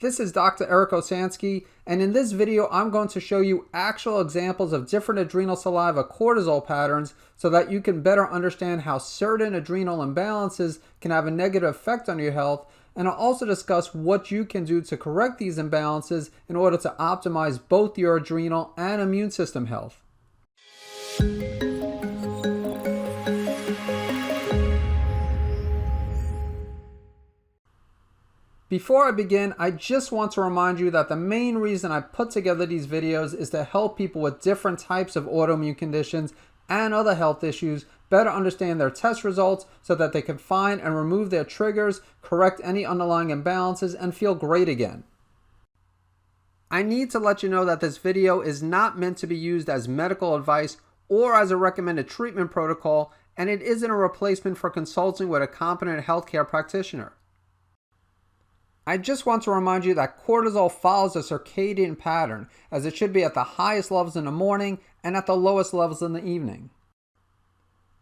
This is Dr. Eric Osansky, and in this video I'm going to show you actual examples of different adrenal saliva cortisol patterns so that you can better understand how certain adrenal imbalances can have a negative effect on your health, and I'll also discuss what you can do to correct these imbalances in order to optimize both your adrenal and immune system health. Before I begin, I just want to remind you that the main reason I put together these videos is to help people with different types of autoimmune conditions and other health issues better understand their test results so that they can find and remove their triggers, correct any underlying imbalances, and feel great again. I need to let you know that this video is not meant to be used as medical advice or as a recommended treatment protocol, and it isn't a replacement for consulting with a competent healthcare practitioner. I just want to remind you that cortisol follows a circadian pattern, as it should be at the highest levels in the morning and at the lowest levels in the evening.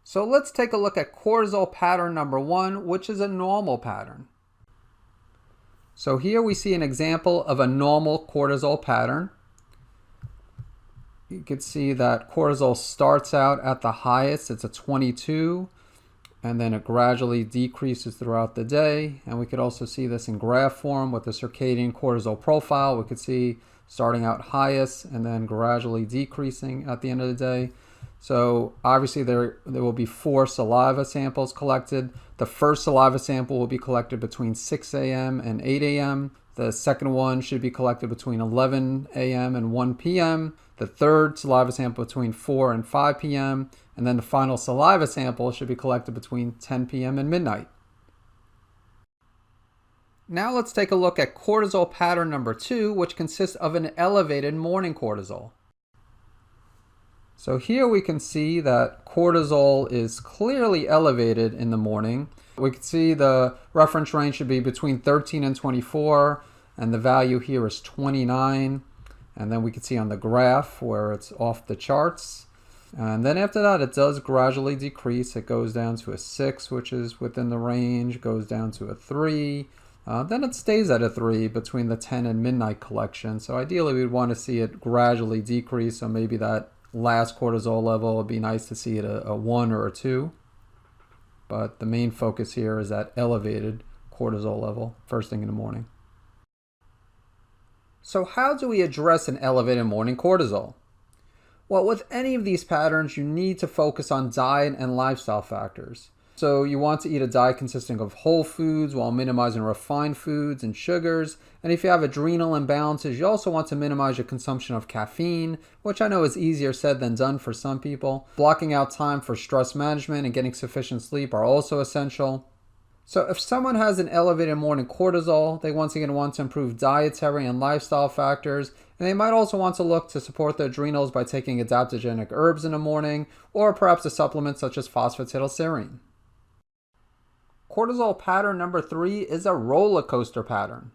So let's take a look at cortisol pattern number 1, which is a normal pattern. So here we see an example of a normal cortisol pattern. You can see that cortisol starts out at the highest, it's a 22. And then it gradually decreases throughout the day. And we could also see this in graph form with the circadian cortisol profile. We could see starting out highest and then gradually decreasing at the end of the day. So obviously there will be 4 saliva samples collected. The first saliva sample will be collected between 6 a.m. and 8 a.m. The second one should be collected between 11 a.m. and 1 p.m. The third saliva sample between 4 and 5 p.m. And then the final saliva sample should be collected between 10 p.m. and midnight. Now let's take a look at cortisol pattern number 2, which consists of an elevated morning cortisol. So here we can see that cortisol is clearly elevated in the morning. We can see the reference range should be between 13 and 24, and the value here is 29. And then we can see on the graph where it's off the charts. And then after that, it does gradually decrease. It goes down to a 6, which is within the range, goes down to a 3. Then it stays at a 3 between the 10 and midnight collection. So ideally, we'd want to see it gradually decrease. So maybe that last cortisol level, would be nice to see it a 1 or a 2. But the main focus here is that elevated cortisol level first thing in the morning. So how do we address an elevated morning cortisol? Well, with any of these patterns, you need to focus on diet and lifestyle factors. So you want to eat a diet consisting of whole foods while minimizing refined foods and sugars. And if you have adrenal imbalances, you also want to minimize your consumption of caffeine, which I know is easier said than done for some people. Blocking out time for stress management and getting sufficient sleep are also essential. So if someone has an elevated morning cortisol, they once again want to improve dietary and lifestyle factors, and they might also want to look to support the adrenals by taking adaptogenic herbs in the morning, or perhaps a supplement such as phosphatidylserine. Cortisol pattern number 3 is a roller coaster pattern.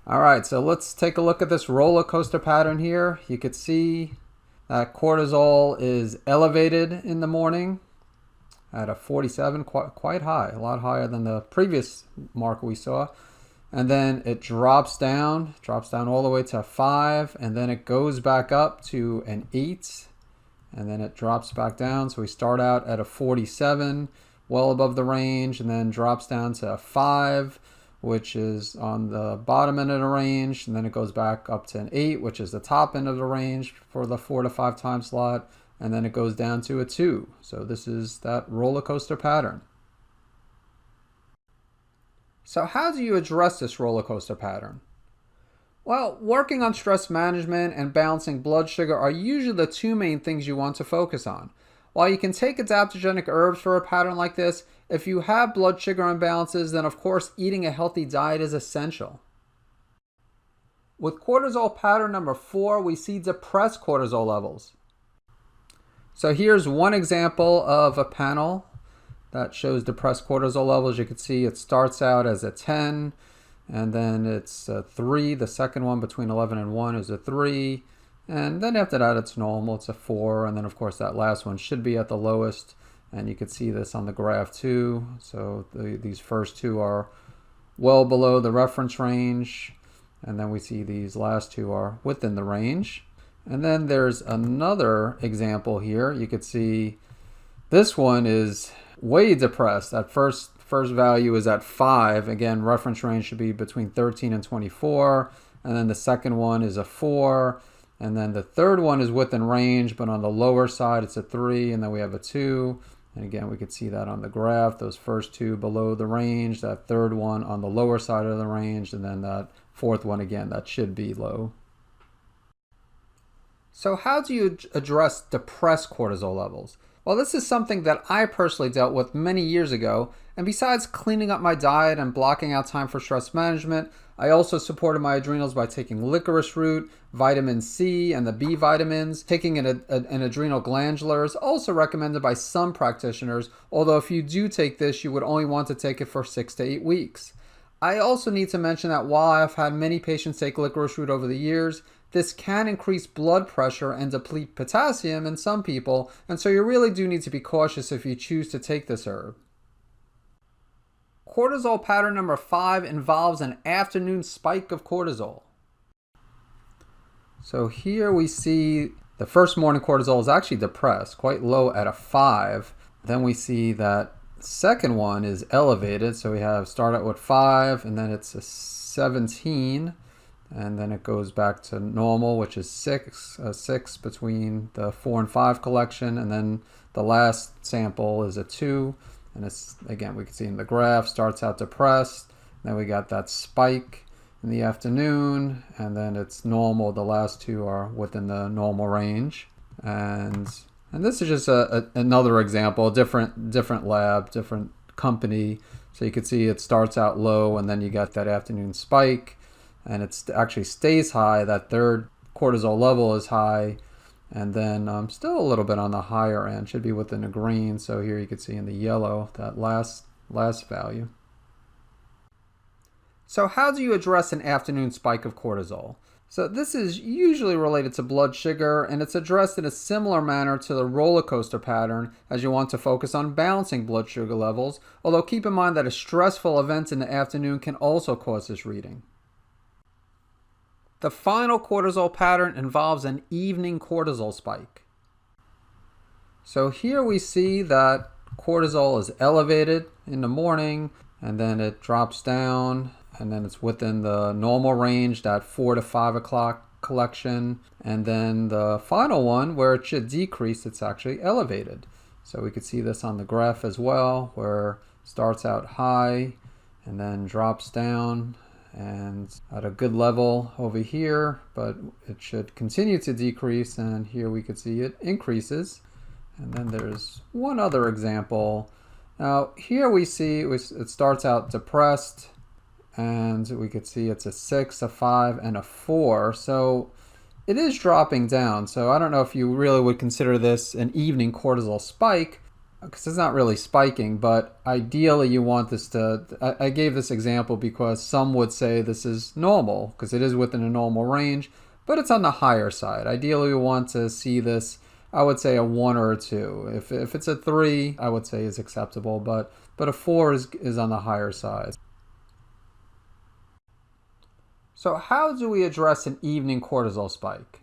All right, so let's take a look at this roller coaster pattern here. You could see that cortisol is elevated in the morning at a 47, quite high, a lot higher than the previous mark we saw. And then it drops down all the way to 5, and then it goes back up to an 8, and then it drops back down. So we start out at a 47, well above the range, and then drops down to a 5, which is on the bottom end of the range, and then it goes back up to an 8, which is the top end of the range for the 4 to 5 time slot. And then it goes down to a 2. So this is that roller coaster pattern. So how do you address this roller coaster pattern? Well, working on stress management and balancing blood sugar are usually the 2 main things you want to focus on. While you can take adaptogenic herbs for a pattern like this, if you have blood sugar imbalances, then of course eating a healthy diet is essential. With cortisol pattern number 4, we see depressed cortisol levels. So here's one example of a panel that shows depressed cortisol levels. You can see it starts out as a 10, and then it's a 3. The second one between 11 and 1 is a 3. And then after that, it's normal. It's a 4. And then, of course, that last one should be at the lowest. And you can see this on the graph too. So these first two are well below the reference range. And then we see these last two are within the range. And then there's another example here. You could see this one is way depressed. That first value is at 5. Again, reference range should be between 13 and 24. And then the second one is a 4. And then the third one is within range, but on the lower side it's a 3. And then we have a 2. And again, we could see that on the graph, those first two below the range, that third one on the lower side of the range, and then that fourth one, again, that should be low. So how do you address depressed cortisol levels? Well, this is something that I personally dealt with many years ago, and besides cleaning up my diet and blocking out time for stress management, I also supported my adrenals by taking licorice root, vitamin C, and the B vitamins. Taking an adrenal glandular is also recommended by some practitioners, although if you do take this, you would only want to take it for 6 to 8 weeks. I also need to mention that while I've had many patients take licorice root over the years, this can increase blood pressure and deplete potassium in some people, and so you really do need to be cautious if you choose to take this herb. Cortisol pattern number 5 involves an afternoon spike of cortisol. So here we see the first morning cortisol is actually depressed, quite low at a 5. Then we see that second one is elevated, so we have start out with 5 and then it's a 17, and then it goes back to normal, which is 6 between the 4 and 5 collection, and then the last sample is a 2, and it's, again, we can see in the graph, starts out depressed, then we got that spike in the afternoon, and then it's normal. The last two are within the normal range, and this is just another example, different lab, different company. So you can see it starts out low, and then you got that afternoon spike, and it actually stays high. That third cortisol level is high, and then still a little bit on the higher end, should be within the green. So here you can see in the yellow that last value. So how do you address an afternoon spike of cortisol? So this is usually related to blood sugar, and it's addressed in a similar manner to the rollercoaster pattern, as you want to focus on balancing blood sugar levels, although keep in mind that a stressful event in the afternoon can also cause this reading. The final cortisol pattern involves an evening cortisol spike. So here we see that cortisol is elevated in the morning, and then it drops down, and then it's within the normal range, that 4 to 5 o'clock collection. And then the final one, where it should decrease, it's actually elevated. So we could see this on the graph as well, where it starts out high and then drops down and at a good level over here, but it should continue to decrease, and here we could see it increases. And then there's one other example. Now here we see it starts out depressed, and we could see it's a 6, a 5, and a 4. So it is dropping down. So I don't know if you really would consider this an evening cortisol spike, because it's not really spiking, but ideally you want this to, I gave this example because some would say this is normal, because it is within a normal range, but it's on the higher side. Ideally we want to see this, I would say a 1 or a 2. If it's a 3, I would say is acceptable, but a 4 is on the higher side. So how do we address an evening cortisol spike?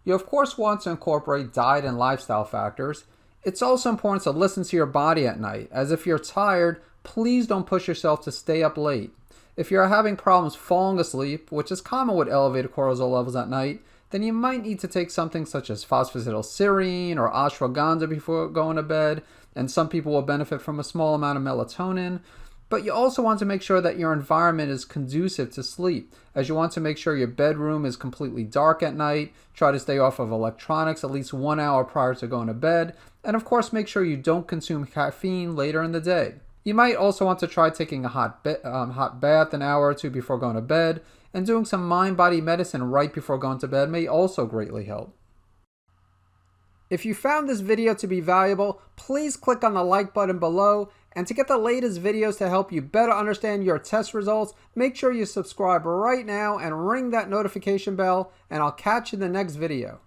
You of course want to incorporate diet and lifestyle factors. It's also important to listen to your body at night, as if you're tired, please don't push yourself to stay up late. If you're having problems falling asleep, which is common with elevated cortisol levels at night, then you might need to take something such as phosphatidylserine or ashwagandha before going to bed, and some people will benefit from a small amount of melatonin. But you also want to make sure that your environment is conducive to sleep, as you want to make sure your bedroom is completely dark at night. Try to stay off of electronics at least 1 hour prior to going to bed, and of course make sure you don't consume caffeine later in the day. You might also want to try taking a hot bath an hour or 2 before going to bed, and doing some mind-body medicine right before going to bed may also greatly help. If you found this video to be valuable, please click on the like button below, and to get the latest videos to help you better understand your test results, make sure you subscribe right now and ring that notification bell, and I'll catch you in the next video.